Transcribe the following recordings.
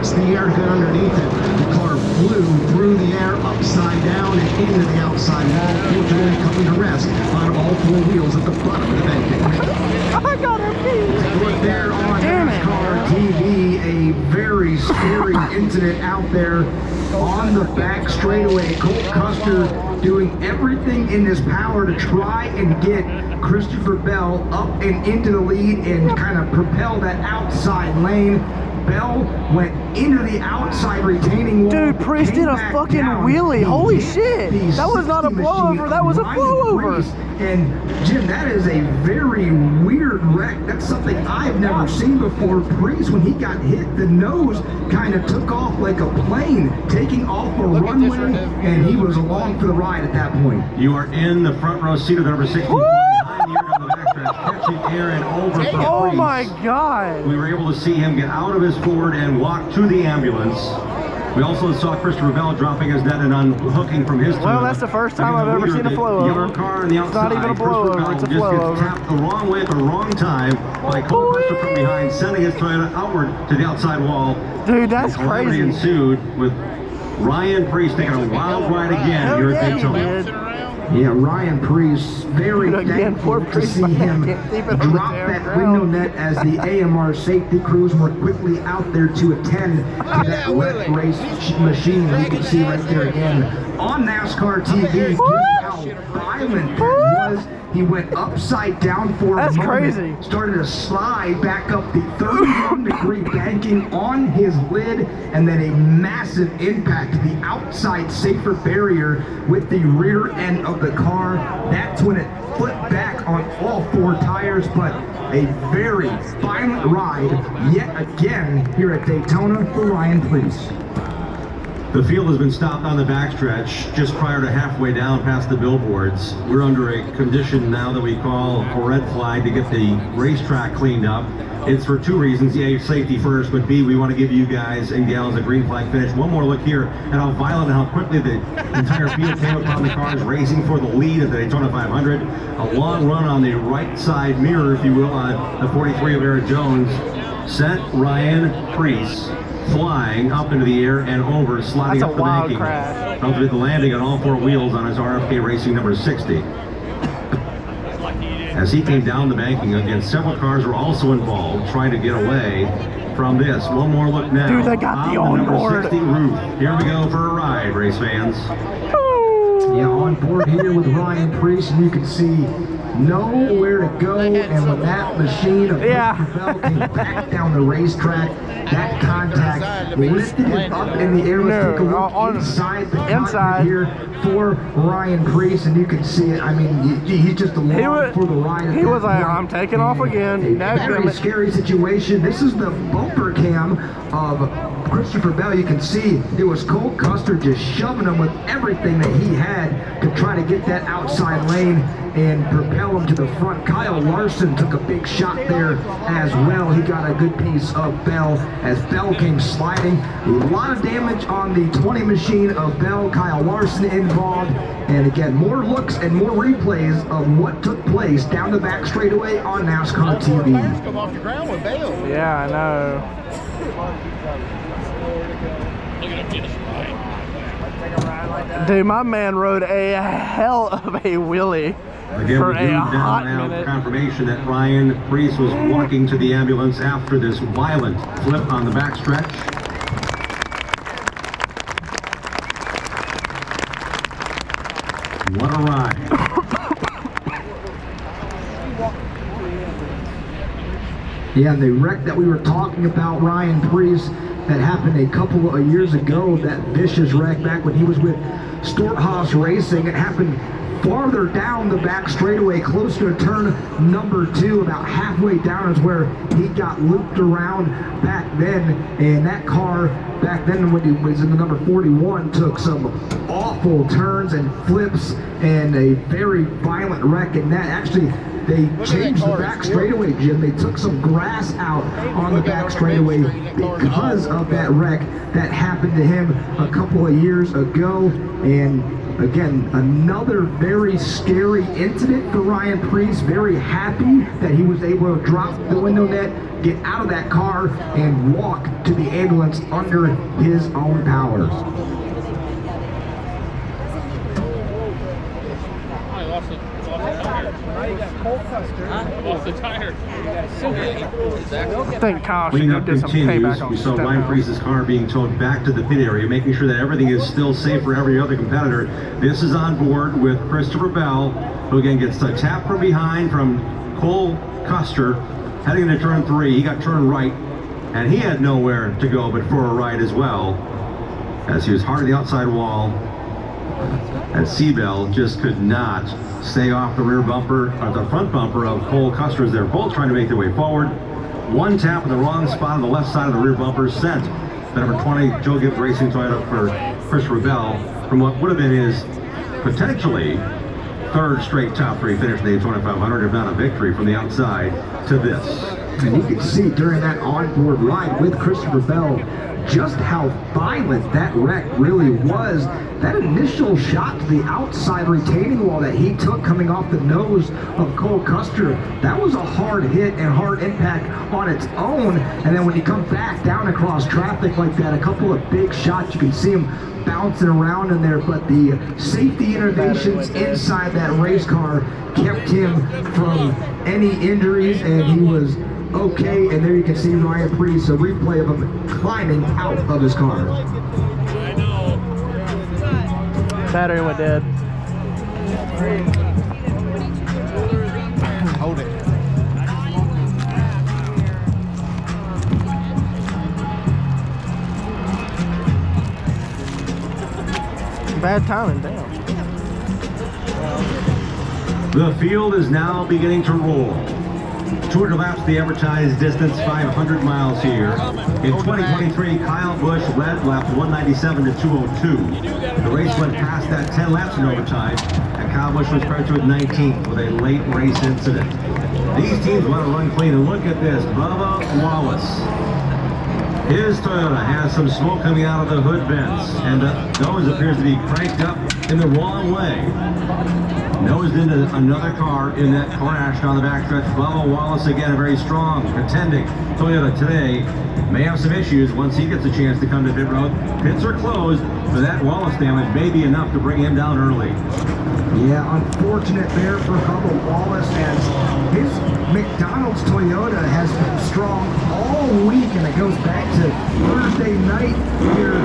gets the air good underneath it. The car flew through the air, upside down, and into the outside wall, fortunately coming to rest on all four wheels at the bottom of the banking. I got her beat. Look there on NASCAR TV, a very scary incident out there on the back straightaway. Colt Custer doing everything in his power to try and get Christopher Bell up and into the lead and kind of propel that outside lane. Bell went into the outside retaining wall. Dude, Priest did a fucking wheelie. Holy shit. That was not a blowover. That was a blowover. And Jim, that is a very weird wreck. That's something I've never seen before. Priest, when he got hit, the nose kind of took off like a plane, taking off a runway, and he was along for the ride at that point. You are in the front row seat of the number 60. Catching air and over for Oh Priest. my God. We were able to see him get out of his Ford and walk to the ambulance. We also saw Christopher Bell dropping his net and unhooking from his. Well, that's the first time I've ever seen a blowover. Yellow car on the outside. It's not even a blowover, it's a blowover. Just gets tapped the wrong way at the wrong time by Cole Custer from behind, sending his Toyota outward to the outside wall. Dude, that's crazy. Ensued with Ryan Priest taking a wild ride again here at Daytona. Yeah, Ryan Priest, very thankful to see him drop that window net as the AMR safety crews were quickly out there to attend to that wet race machine. You can see right there again on NASCAR TV just how violent that was. He went upside down for a moment. That's crazy. Started to slide back up the 31-degree banking on his lid, and then a massive impact to the outside safer barrier with the rear end of the car. That's when it flipped back on all four tires, but a very violent ride yet again here at Daytona for Ryan Priest. The field has been stopped on the backstretch just prior to halfway down past the billboards. We're under a condition now that we call a red flag to get the racetrack cleaned up. It's for two reasons. A, safety first, but B, we want to give you guys and gals a green flag finish. One more look here at how violent and how quickly the entire field came upon the cars racing for the lead at the Daytona 500. A long run on the right side mirror, if you will, on the 43 of Eric Jones sent Ryan Priest flying up into the air and over, sliding up the banking. Up to the landing on all four wheels on his RFK Racing number 60. As he came down the banking again, several cars were also involved trying to get away from this. One more look now. Dude, they got the onboard. Number 60 roof. Here we go for a ride, race fans. Yeah, on board here with Ryan Priest, and you can see nowhere to go, and when that machine of Christopher Bell came back down the racetrack, that contact lifted it up in the air. Let's take a look inside the cockpit here for Ryan Priest, and you can see it. I mean, he's just along for the ride. He was like, I'm taking off again. A very scary situation. This is the bumper cam of Christopher Bell. You can see it was Colt Custer just shoving him with everything that he had to try to get that outside lane and propel him to the front. Kyle Larson took a big shot there as well. He got a good piece of Bell as Bell came sliding. A lot of damage on the 20 machine of Bell. Kyle Larson involved. And again, more looks and more replays of what took place down the back straightaway on NASCAR TV. Yeah, I know. Dude, my man rode a hell of a wheelie. Again, for we a do hot now minute. Confirmation that Ryan Priest was walking to the ambulance after this violent flip on the backstretch. What a ride. Yeah, and the wreck that we were talking about, Ryan Priest, that happened a couple of years ago, that vicious wreck back when he was with Storthouse Racing. It happened farther down the back straightaway, closer to turn number 2, about halfway down is where he got looped around back then. And that car back then, when he was in the number 41, took some awful turns and flips and a very violent wreck. And that actually, they changed the back straightaway, Jim. They took some grass out on the back straightaway because of that wreck that happened to him a couple of years ago. And again, another very scary incident for Ryan Preece. Very happy that he was able to drop the window net, get out of that car, and walk to the ambulance under his own power. Off the tire. I think Kyle should Cleanup do some continues. payback on We saw step Ryan out. Preece's car being towed back to the pit area, making sure that everything is still safe for every other competitor. This is on board with Christopher Bell, who again gets a tap from behind from Cole Custer, heading into turn 3. He got turned right, and he had nowhere to go but for a right as well, as he was hard to the outside wall. And Seabell just could not stay off the rear bumper, or the front bumper of Cole Custer as they're both trying to make their way forward. One tap in the wrong spot on the left side of the rear bumper sent the number 20 Joe Gibbs Racing Toyota for Christopher Bell from what would have been his potentially third straight top 3 finish in the Daytona 500, if not a victory from the outside, to this. And you can see during that onboard ride with Christopher Bell just how violent that wreck really was. That initial shot to the outside retaining wall that he took coming off the nose of Cole Custer, that was a hard hit and hard impact on its own. And then when you come back down across traffic like that, a couple of big shots, you can see him bouncing around in there, but the safety interventions inside that race car kept him from any injuries, and he was okay. And there you can see Ryan Preece, a replay of him climbing out of his car. Battery went dead. Hold it. Bad timing, damn. The field is now beginning to roll. 200 laps, the advertised distance, 500 miles here. In 2023, Kyle Busch led laps 197 to 202. The race went past that 10 laps in overtime, and Kyle Busch was paired to at 19th with a late race incident. These teams want to run clean, and look at this, Bubba Wallace. His Toyota has some smoke coming out of the hood vents, and the nose appears to be cranked up in the wrong way. Nosed into another car in that crash down the backstretch. Bubba Wallace, again, a very strong, contending Toyota today. May have some issues once he gets a chance to come to pit road. Pits are closed, but that Wallace damage may be enough to bring him down early. Yeah, unfortunate there for Bubba Wallace, as his McDonald's Toyota has been strong all week, and it goes back to Thursday night here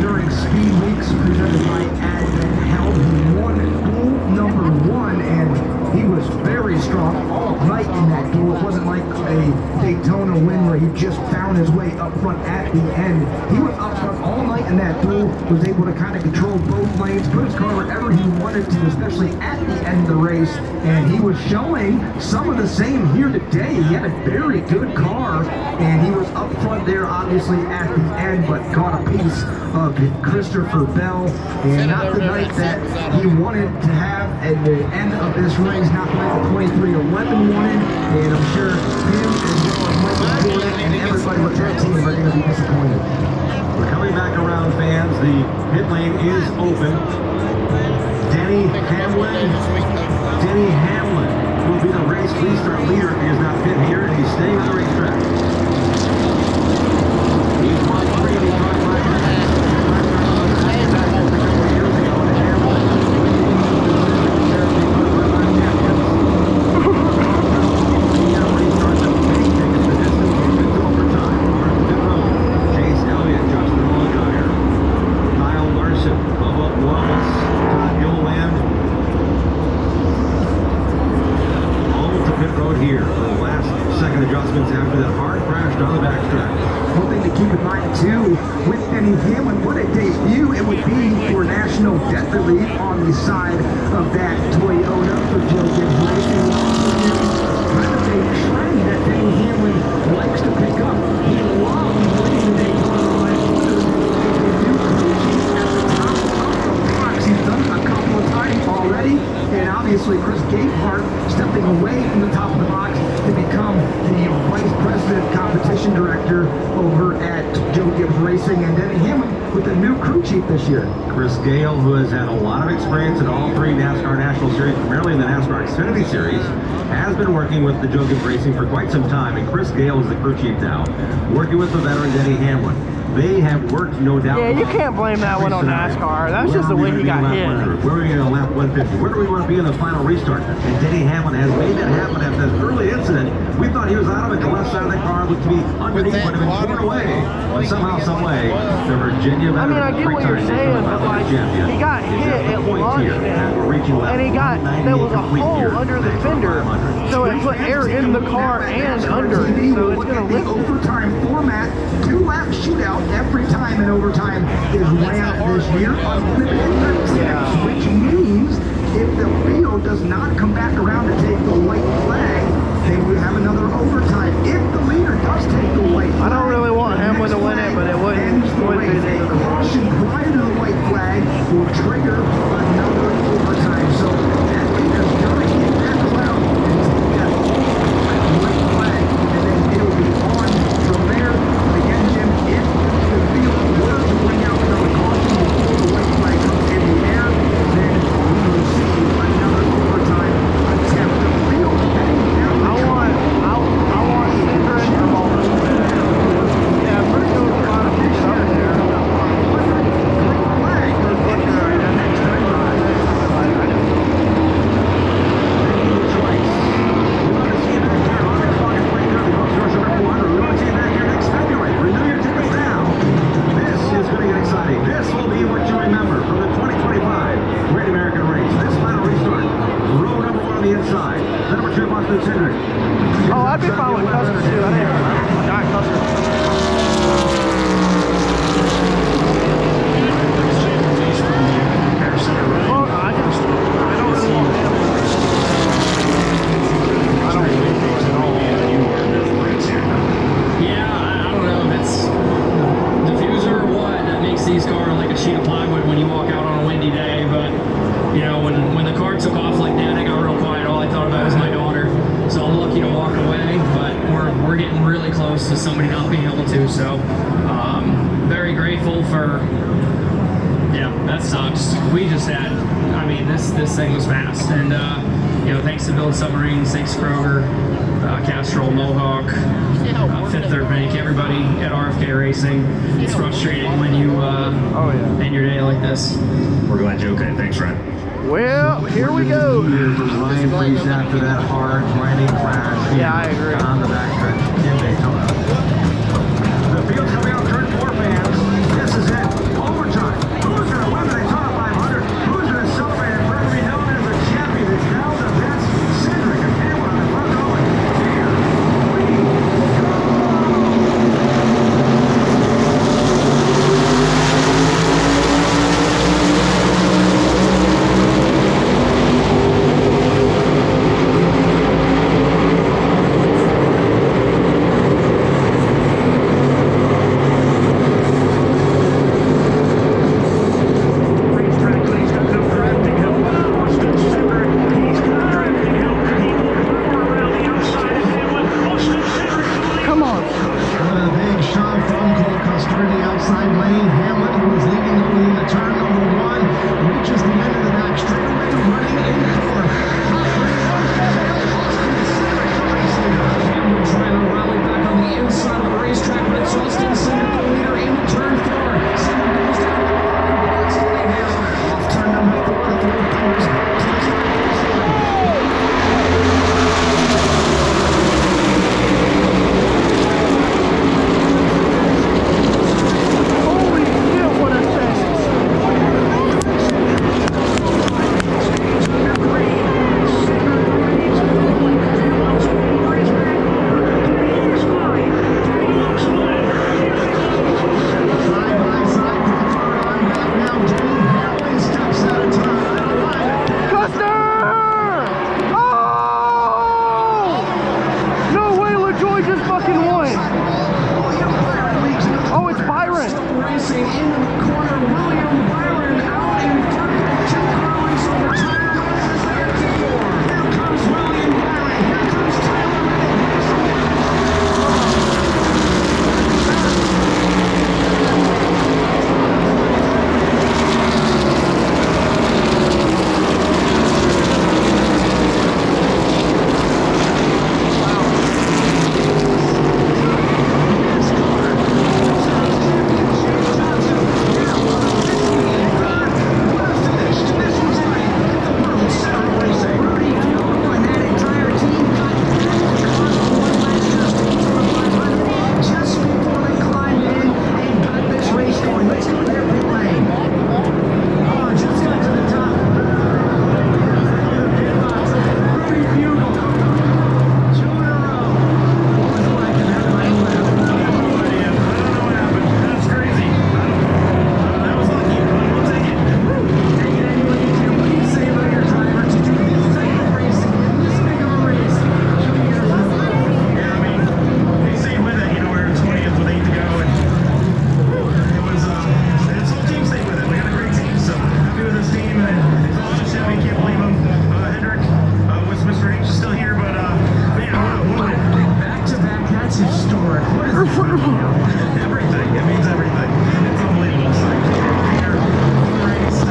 during Speed Weeks presented by Advent Health. He won duel number 1, and he was very strong all night in that duel. It wasn't like a Daytona win where he just found his way up front at the end. He was up front all night in that duel, was able to kind of control both lanes, put his car wherever he wanted to, especially at the end of the race, and he was showing some of the same here today. He had a very good car, and he was up front there obviously at the end, but caught a piece of Christopher Bell, and not the night that he wanted to have at the end of this race, not the night the 23-11 wanted, and I'm sure him as well as Michael Jordan and everybody with that team are going to be disappointed. We're coming back around, fans. The pit lane is open. Denny Hamlin will be the race restart leader if he is not pit here, and he's staying on the racetrack. He's won 3 of the top 500. Here for the last second adjustments after that hard crash down the backstretch. One thing to keep in mind too, with Denny Hamlin, what a debut it would be for national debt relief on the side of that Toyota for Joe Gibbs Racing. Kind of a trend that Denny Hamlin likes to pick up. He loves winning the Daytona 500. At the top of the box, he's done it a couple of times already, and obviously Chris Gabehart stepping away from the director over at Joe Gibbs Racing, and Denny Hamlin with the new crew chief this year. Chris Gale, who has had a lot of experience in all three NASCAR National Series, primarily in the NASCAR Xfinity Series, has been working with the Joe Gibbs Racing for quite some time, and Chris Gale is the crew chief now, working with the veteran Denny Hamlin. They have worked, no doubt. Yeah, you can't blame that one on NASCAR. That's just the way he got hit. Where are we going to lap 150? Where do we want to be in the final restart? And Denny Hamlin has made that happen after that early incident. We thought he was out of it. The left side of the car looked to be underneath, would have been torn away. But somehow, some way, the Virginia veteran, I get what you're saying, but like, he got hit, it launched him, and there was a hole under the fender, so it put air in the car and under it, so it's going to lift it. Overtime format, 2-lap shootout every time in overtime is ran this year. Yeah. Which means if the field does not come back around to take the white flag, then we have another overtime. If the leader does take the white flag, I don't really want Hamlin to win it, but it wouldn't be a caution prior to the white flag will trigger another overtime. So that leader's got to get back around and take that white flag, and then it'll be on from there. Again, Jim, if the field were to bring out another caution before the white flag comes in the air, then we will see another overtime attempt. The field heading down the I want Cinder and Jamal to win. Yeah, pretty good with a lot of fish up there. flag. This will be what you remember from the 2025 Great American Race. This final restart, row number 1 on the inside. The number 2, Boston Cindric. Oh, I'd be fine with Custer too. I didn't not Custer. Well, I don't really want him. I don't really want him at all. Yeah, I don't know if it's diffuser or what that makes these cars like a sheet of plywood when you walk out on a windy day. But you know, when the car took off like that, I got real quiet. All I thought about was my daughter. So I'm lucky to walk away, but we're getting really close to somebody not being able to. So very grateful for. Yeah, that sucks. We just had. I mean, this thing was fast, and you know, thanks to Build Submarines, thanks to Kroger, Castrol, Mohawk, Fifth Third Bank, everybody at RFK Racing. It's frustrating when you end your day like this. We're glad you're okay. Thanks, Ryan. Well, here we go. For Ryan Preece after that hard grinding crash. Yeah, I agree. On the backstretch in Daytona. The field's coming out turn 4, fans. This is it. Overtime. Who's going to win the Daytona 500? Who's going to celebrate and forever be known as a champion? It's now the best. Cindric and Hamlin on the front row. Here we go. Come on. A big shove from Cole Custer in the outside lane. Hamlin, who was leading the lead into turn number 1, reaches the end of the back straightaway, running in for Hamlin trying to rally back on the inside of the racetrack, but it's Austin Cindric, the leader into turn 4. Cindric goes down the line, but it's Denny Hamlin off turn number 4. The third goes to Everything. It means everything. It's unbelievable. So, here, race, and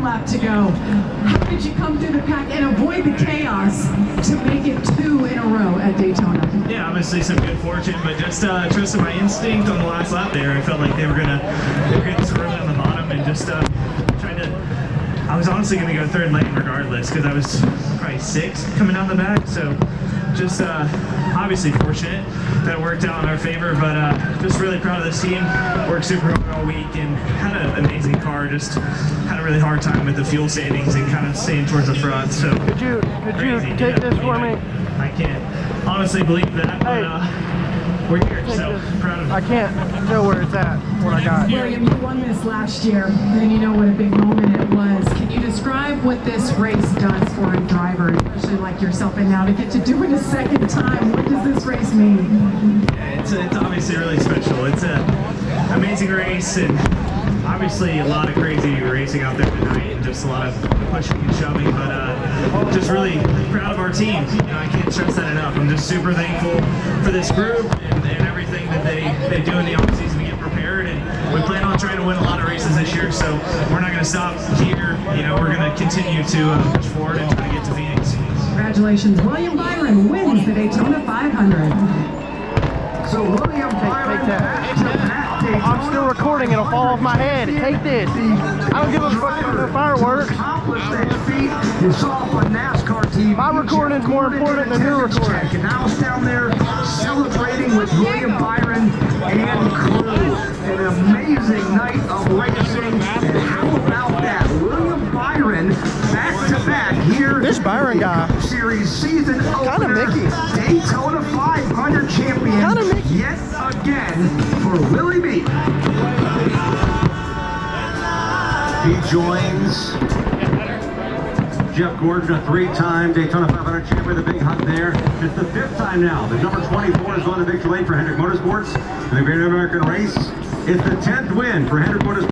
lap to go. How did you come through the pack and avoid the chaos to make it 2 in a row at Daytona? Yeah, obviously some good fortune, but just trusted my instinct on the last lap there. I felt like they were gonna screw me on the bottom and just trying to. I was honestly gonna go third lane regardless because I was probably 6th coming down the back. So just obviously fortunate that it worked out in our favor, but just really proud of this team. Worked super hard all week and had an amazing car. Just had a really hard time with the fuel savings and kind of staying towards the front. So could you take this for me? I can't honestly believe that, but we're here, so proud of it. I can't know where it's at, what I got. William, you won this last year, and you know what a big moment it was. Can you describe what this race does for a driver, especially like yourself, and now to get to do it a second time? What does this race mean? Yeah, it's obviously really special. It's an amazing race, and obviously a lot of crazy racing out there tonight, and just a lot of pushing and shoving, but just really proud of our team. You know, I can't stress that enough. I'm just super thankful for this group and everything that they do in the offseason to get prepared, and we plan on trying to win a lot of races this year, so we're not going to stop here. You know, we're going to continue to push forward and try to get to Phoenix. Congratulations, William Byron wins the Daytona 500. So William Byron back to back Daytona. I'm still recording, it'll fall off my head. Take this. I don't give a fuck about the fireworks. Accomplished that feat. You saw it on NASCAR TV. My recording's more important than your recording. And now it's down there celebrating with William Byron and crew. An amazing night of racing. And how about that? William Byron back to back here. This Byron guy. Series season opener. Mickey. Daytona 500 champion. Kinda Mickey. Yet again for Willie B. He joins Jeff Gordon, a 3-time Daytona 500 champion, the big hug there. It's the 5th time now. The number 24 is going to victory lane for Hendrick Motorsports in the Great American Race. It's the 10th win for Hendrick Motorsports.